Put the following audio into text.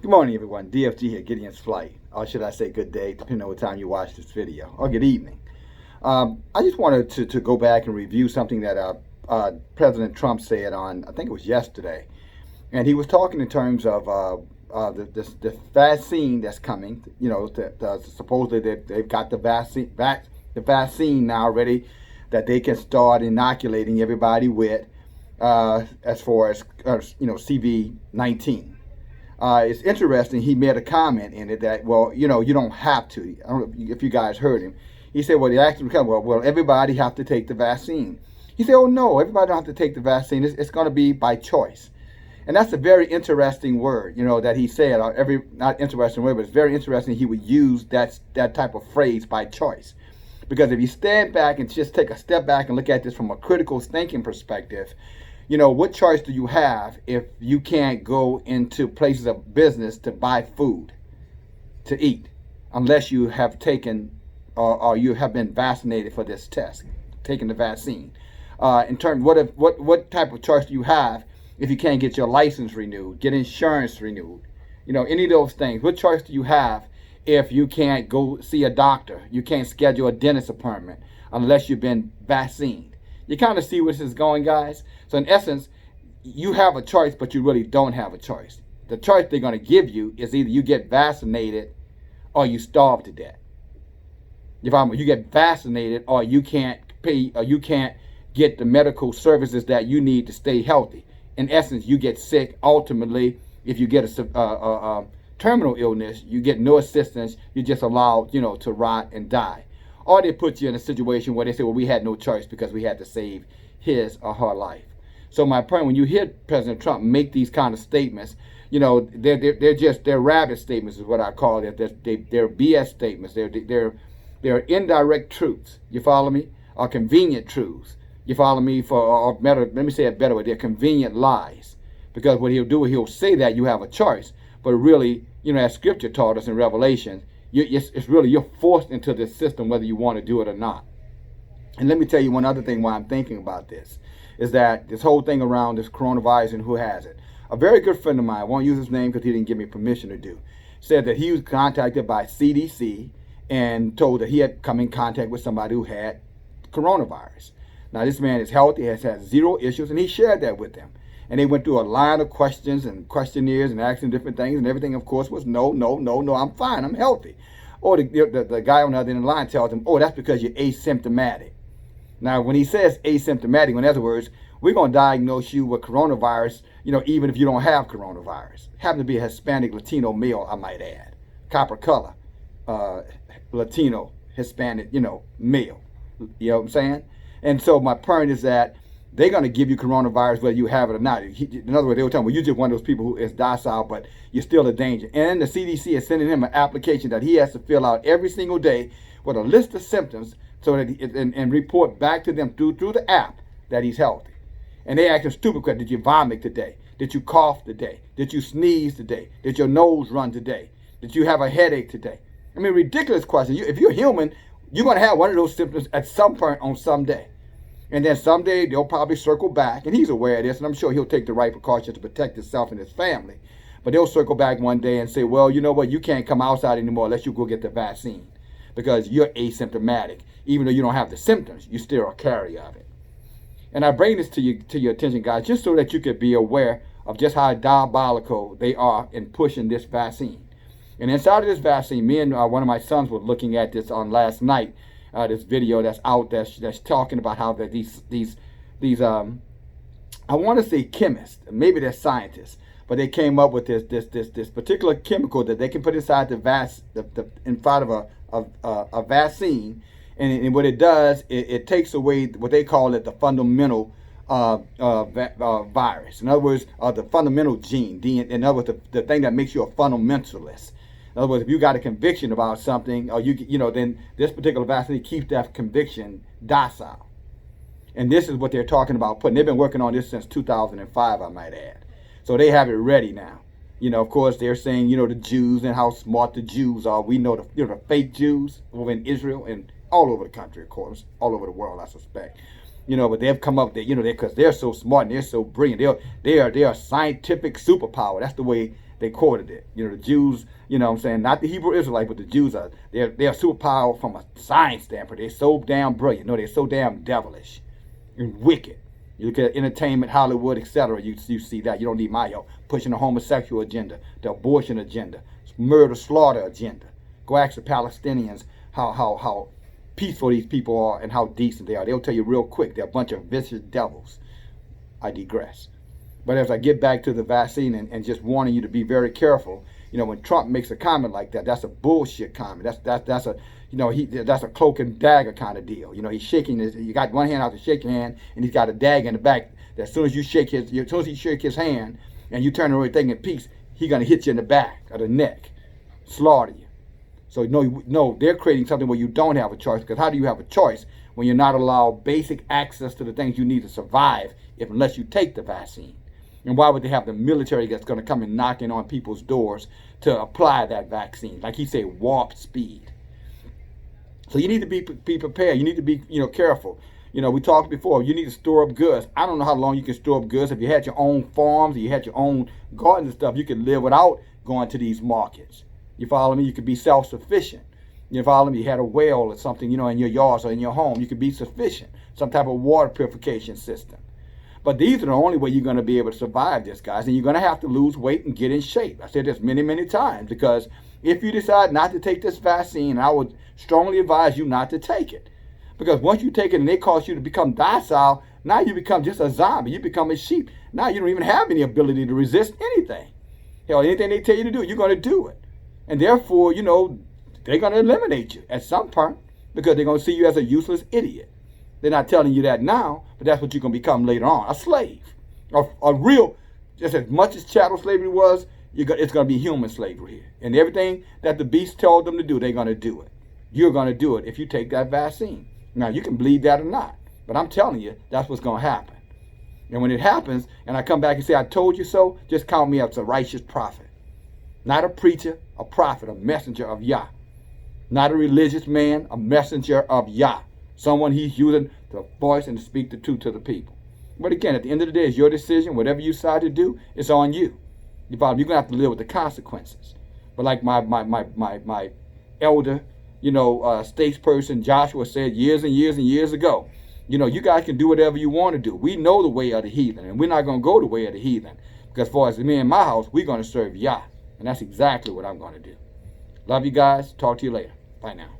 Good morning, everyone. DFG here, Gideon's Flight. Or should I say good day, depending on what time you watch this video, or good evening. I just wanted to go back and review something that President Trump said on, I think it was yesterday. And he was talking in terms of the vaccine that's coming. You know, supposedly they've got the vaccine now ready that they can start inoculating everybody with as far as, CV-19. It's interesting. He made a comment in it that, well, you don't have to. I don't know if you guys heard him. He said, well, he asked him, well, everybody have to take the vaccine. He said, oh, no, everybody don't have to take the vaccine. It's going to be by choice. And that's a very interesting word, that he said. Not interesting word, but it's very interesting he would use that type of phrase, by choice. Because if you stand back and just take a step back and look at this from a critical thinking perspective, what choice do you have if you can't go into places of business to buy food to eat unless you have taken or you have been vaccinated for this test, taking the vaccine? In terms, what type of choice do you have if you can't get your license renewed, get insurance renewed, any of those things? What choice do you have if you can't go see a doctor, you can't schedule a dentist appointment unless you've been vaccinated? You kind of see where this is going, guys. So in essence, you have a choice, but you really don't have a choice. The choice they're going to give you is either you get vaccinated or you starve to death. You get vaccinated or you can't pay, or you can't get the medical services that you need to stay healthy. In essence, you get sick. Ultimately, if you get a terminal illness, you get no assistance. You're just allowed, to rot and die. Or they put you in a situation where they say, well, we had no choice because we had to save his or her life. So my point, when you hear President Trump make these kind of statements, they're rabbit statements is what I call it. They're BS statements. They're indirect truths. You follow me? Or convenient truths. You follow me? Or better, let me say it better way. They're convenient lies. Because what he'll do, he'll say that you have a choice, but really, as Scripture taught us in Revelation, it's really you're forced into this system whether you want to do it or not. And let me tell you one other thing why I'm thinking about this is that this whole thing around this coronavirus and who has it. A very good friend of mine, I won't use his name because he didn't give me permission to do, said that he was contacted by CDC and told that he had come in contact with somebody who had coronavirus. Now this man is healthy, has had zero issues, and he shared that with them. And they went through a line of questions and questionnaires and asking different things, and everything, of course, was no, I'm fine, I'm healthy. Or the guy on the other end of the line tells him, oh, that's because you're asymptomatic. Now, when he says asymptomatic, in other words, we're going to diagnose you with coronavirus, even if you don't have coronavirus. Happen to be a Hispanic Latino male, I might add. Copper color, Latino, Hispanic, male. You know what I'm saying? And so my point is that they're going to give you coronavirus whether you have it or not. In other words, they were telling me, well, you're just one of those people who is docile, but you're still a danger. And the CDC is sending him an application that he has to fill out every single day with a list of symptoms so that and report back to them through the app that he's healthy. And they ask him stupid questions. Did you vomit today? Did you cough today? Did you sneeze today? Did your nose run today? Did you have a headache today? I mean, ridiculous question. If you're human, you're going to have one of those symptoms at some point on some day. And then someday they'll probably circle back, and he's aware of this, and I'm sure he'll take the right precautions to protect himself and his family. But they'll circle back one day and say, well, you know what, you can't come outside anymore unless you go get the vaccine because you're asymptomatic. Even though you don't have the symptoms, you're still a carrier of it. And I bring this to your attention, guys, just so that you could be aware of just how diabolical they are in pushing this vaccine. And inside of this vaccine, me and one of my sons were looking at this on last night. This video that's out that's talking about how that these I want to say chemists, maybe they're scientists, but they came up with this particular chemical that they can put inside inside of a vaccine, and what it does, it takes away what they call it the fundamental virus. In other words, the fundamental gene. In other words, the thing that makes you a fundamentalist. In other words, if you got a conviction about something, or then this particular vaccine keeps that conviction docile. And this is what they're talking about putting. They've been working on this since 2005, I might add. So they have it ready now. Of course, they're saying, the Jews and how smart the Jews are. We know the fake Jews over in Israel and all over the country, of course, all over the world, I suspect. But they've come up, because they're so smart and they're so brilliant. They are a scientific superpower. That's the way they quoted it. The Jews, what I'm saying, not the Hebrew Israelites, but the Jews they're a superpower from a science standpoint. They're so damn brilliant. They're so damn devilish and wicked. You look at entertainment, Hollywood, etc. You see that. You don't need my help. Pushing the homosexual agenda, the abortion agenda, murder, slaughter agenda. Go ask the Palestinians how peaceful these people are and how decent they are. They'll tell you real quick they're a bunch of vicious devils. I digress. But as I get back to the vaccine and just warning you to be very careful, when Trump makes a comment like that, that's a bullshit comment. That's a cloak and dagger kind of deal. He's shaking you got one hand out to shake your hand, and he's got a dagger in the back. That as soon as you shake his hand and you turn everything in peace, he's gonna hit you in the back or the neck, slaughter you. So no, they're creating something where you don't have a choice. Because how do you have a choice when you're not allowed basic access to the things you need to survive unless you take the vaccine? And why would they have the military that's going to come and knocking on people's doors to apply that vaccine? Like he said, warp speed. So you need to be prepared. You need to be careful. We talked before. You need to store up goods. I don't know how long you can store up goods. If you had your own farms, or you had your own gardens and stuff, you could live without going to these markets. You follow me? You could be self-sufficient. You follow me? You had a well or something, in your yards or in your home. You could be sufficient. Some type of water purification system. But these are the only way you're going to be able to survive this, guys. And you're going to have to lose weight and get in shape. I said this many, many times. Because if you decide not to take this vaccine, I would strongly advise you not to take it. Because once you take it and they cause you to become docile, now you become just a zombie. You become a sheep. Now you don't even have any ability to resist anything. Hell, anything they tell you to do, you're going to do it. And therefore, they're going to eliminate you at some point because they're going to see you as a useless idiot. They're not telling you that now, but that's what you're going to become later on, a slave. A real, just as much as chattel slavery was, it's going to be human slavery here. And everything that the beast told them to do, they're going to do it. You're going to do it if you take that vaccine. Now, you can believe that or not, but I'm telling you, that's what's going to happen. And when it happens, and I come back and say, I told you so, just count me as a righteous prophet. Not a preacher, a prophet, a messenger of Yah. Not a religious man, a messenger of Yah. Someone he's using to voice and to speak the truth to the people. But again, at the end of the day, it's your decision. Whatever you decide to do, it's on you. You're going to have to live with the consequences. But like my elder, statesperson Joshua said years and years and years ago, you guys can do whatever you want to do. We know the way of the heathen, and we're not going to go the way of the heathen. Because as far as me and my house, we're going to serve Yah. And that's exactly what I'm going to do. Love you guys. Talk to you later. Bye now.